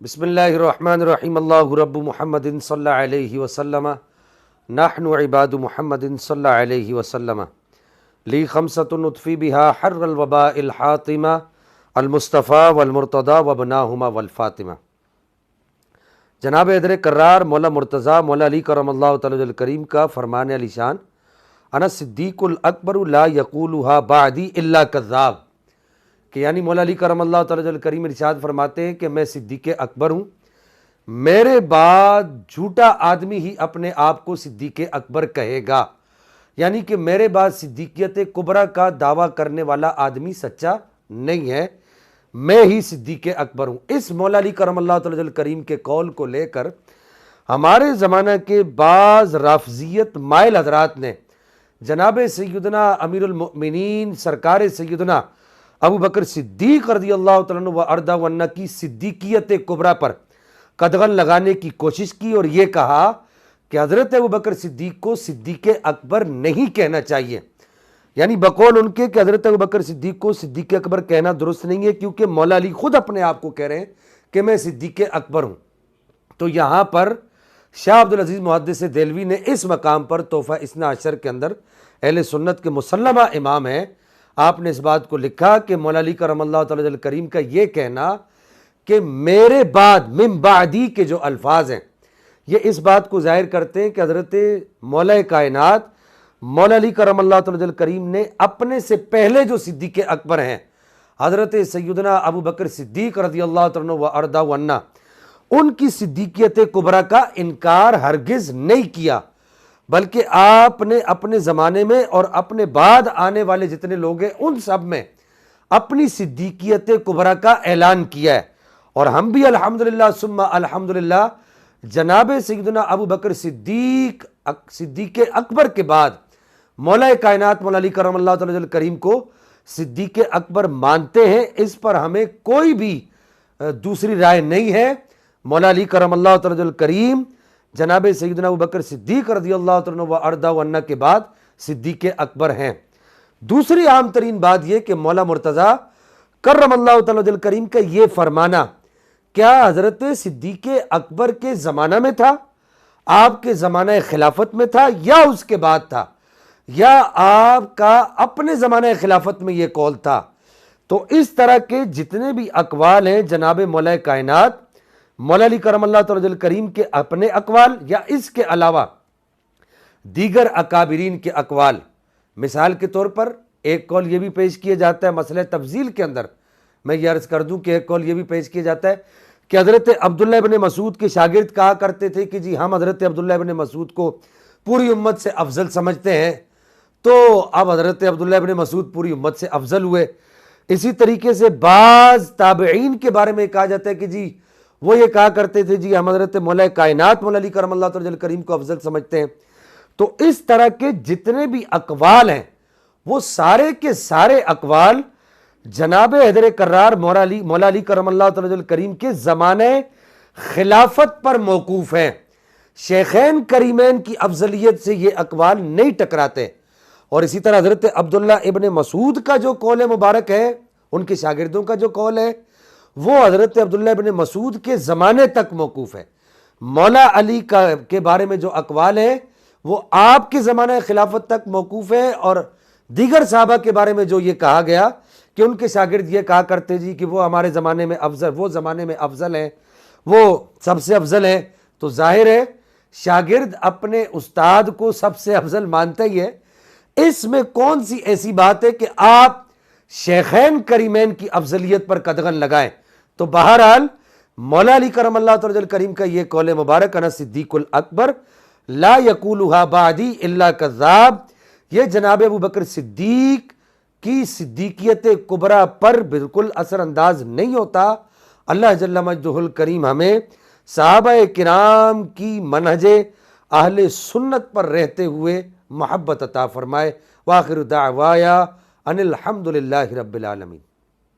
بسم اللہ الرحمن الرحیم اللہ رب محمد صلی اللہ علیہ وسلم نحن عباد محمد صلی اللہ علیہ وسلم لی خمسۃ نطفی بہا حر الوباء الحاطمہ المصطفیٰ والمرتضیٰ وابناہما والفاطمہ۔ جناب حیدر کرار مولا مرتضیٰ مولا علی کرم اللہ تعالی الکریم کا فرمان علی شان، انا صدیق الاکبر لا یقولها بعدی الا کذاب، کہ یعنی مولا علی کرم اللہ تعالی الکریم ارشاد فرماتے ہیں کہ میں صدیق اکبر ہوں، میرے بعد جھوٹا آدمی ہی اپنے آپ کو صدیق اکبر کہے گا، یعنی کہ میرے بعد صدیقیت کبریٰ کا دعویٰ کرنے والا آدمی سچا نہیں ہے، میں ہی صدیق اکبر ہوں۔ اس مولا علی کرم اللہ تعالی الکریم کے قول کو لے کر ہمارے زمانہ کے بعض رافضیت مائل حضرات نے جناب سیدنا امیر المؤمنین سرکار سیدنا ابو بکر صدیق رضی اللہ تعالیٰ عنہ و ارضا عنہ کی صدیقیت کبریٰ پر قدغن لگانے کی کوشش کی اور یہ کہا کہ حضرت ابو بکر صدیق کو صدیق اکبر نہیں کہنا چاہیے، یعنی بقول ان کے کہ حضرت ابو بکر صدیق کو صدیق اکبر کہنا درست نہیں ہے، کیونکہ مولا علی خود اپنے آپ کو کہہ رہے ہیں کہ میں صدیق اکبر ہوں۔ تو یہاں پر شاہ عبدالعزیز محدث دہلوی نے اس مقام پر تحفہ اثنا عشر کے اندر اہل سنت کے مسلمہ امام ہیں، آپ نے اس بات کو لکھا کہ مولا علی کرم اللہ تعالی الکریم کا یہ کہنا کہ میرے بعد من بعدی کے جو الفاظ ہیں یہ اس بات کو ظاہر کرتے ہیں کہ حضرت مولا کائنات مولا علی کرم اللہ تعالی الکریم نے اپنے سے پہلے جو صدیق اکبر ہیں حضرت سیدنا ابو بکر صدیق رضی اللہ عنہ و ارضا عنہ، ان کی صدیقیت کبریٰ کا انکار ہرگز نہیں کیا، بلکہ آپ نے اپنے زمانے میں اور اپنے بعد آنے والے جتنے لوگ ہیں ان سب میں اپنی صدیقیت کبریٰ کا اعلان کیا ہے، اور ہم بھی الحمدللہ ثم الحمدللہ جناب سیدنا ابو بکر صدیق اکبر کے بعد مولا کائنات مولا علی کرم اللہ تعالی الکریم کو صدیق اکبر مانتے ہیں، اس پر ہمیں کوئی بھی دوسری رائے نہیں ہے۔ مولا علی کرم اللہ تعالی الکریم جناب سیدنا ابو بکر صدیق رضی اللہ عنہ و ارضا عنہ کے بعد صدیق اکبر ہیں۔ دوسری عام ترین بات یہ کہ مولا مرتضیٰ کرم اللہ تعالی الکریم کا یہ فرمانا کیا حضرت صدیق اکبر کے زمانہ میں تھا، آپ کے زمانہ خلافت میں تھا، یا اس کے بعد تھا، یا آپ کا اپنے زمانہ خلافت میں یہ قول تھا؟ تو اس طرح کے جتنے بھی اقوال ہیں جناب مولا کائنات مولا علی کرم اللہ تعالی الکریم کے اپنے اقوال یا اس کے علاوہ دیگر اکابرین کے اقوال، مثال کے طور پر ایک قول یہ بھی پیش کیا جاتا ہے مسئلہ تفضیل کے اندر، میں یہ عرض کر دوں کہ ایک قول یہ بھی پیش کیا جاتا ہے کہ حضرت عبداللہ ابن مسعود کے شاگرد کہا کرتے تھے کہ جی ہم حضرت عبداللہ ابن مسعود کو پوری امت سے افضل سمجھتے ہیں، تو اب حضرت عبداللہ ابن مسعود پوری امت سے افضل ہوئے۔ اسی طریقے سے بعض تابعین کے بارے میں کہا جاتا ہے کہ جی وہ یہ کہا کرتے تھے جی ہم حضرت مولا کائنات مولا علی کرم اللہ تعالی الکریم کو افضل سمجھتے ہیں۔ تو اس طرح کے جتنے بھی اقوال ہیں وہ سارے کے سارے اقوال جناب حیدر کرار مولا علی کرم اللہ تعالی الکریم کے زمانے خلافت پر موقوف ہیں، شیخین کریمین کی افضلیت سے یہ اقوال نہیں ٹکراتے۔ اور اسی طرح حضرت عبداللہ ابن مسعود کا جو قول مبارک ہے، ان کے شاگردوں کا جو قول ہے، وہ حضرت عبداللہ ابن مسعود کے زمانے تک موقوف ہے۔ مولا علی کے بارے میں جو اقوال ہیں وہ آپ کے زمانہ خلافت تک موقوف ہے، اور دیگر صحابہ کے بارے میں جو یہ کہا گیا کہ ان کے شاگرد یہ کہا کرتے جی کہ وہ ہمارے زمانے میں افضل، وہ زمانے میں افضل ہیں، وہ سب سے افضل ہیں، تو ظاہر ہے شاگرد اپنے استاد کو سب سے افضل مانتا ہی ہے، اس میں کون سی ایسی بات ہے کہ آپ شیخین کریمین کی افضلیت پر قدغن لگائیں؟ تو بہرحال مولا علی کرم اللہ تعالی الکریم کا یہ قول مبارک انا صدیق الاکبر لا یقولها بعدی الا کذاب، یہ جناب ابو بکر صدیق کی صدیقیت کبریٰ پر بالکل اثر انداز نہیں ہوتا۔ اللہ جل مجدہ الکریم ہمیں صحابہ کرام کی منہج اہل سنت پر رہتے ہوئے محبت عطا فرمائے۔ وآخر دعوایا ان الحمدللہ رب العالمین۔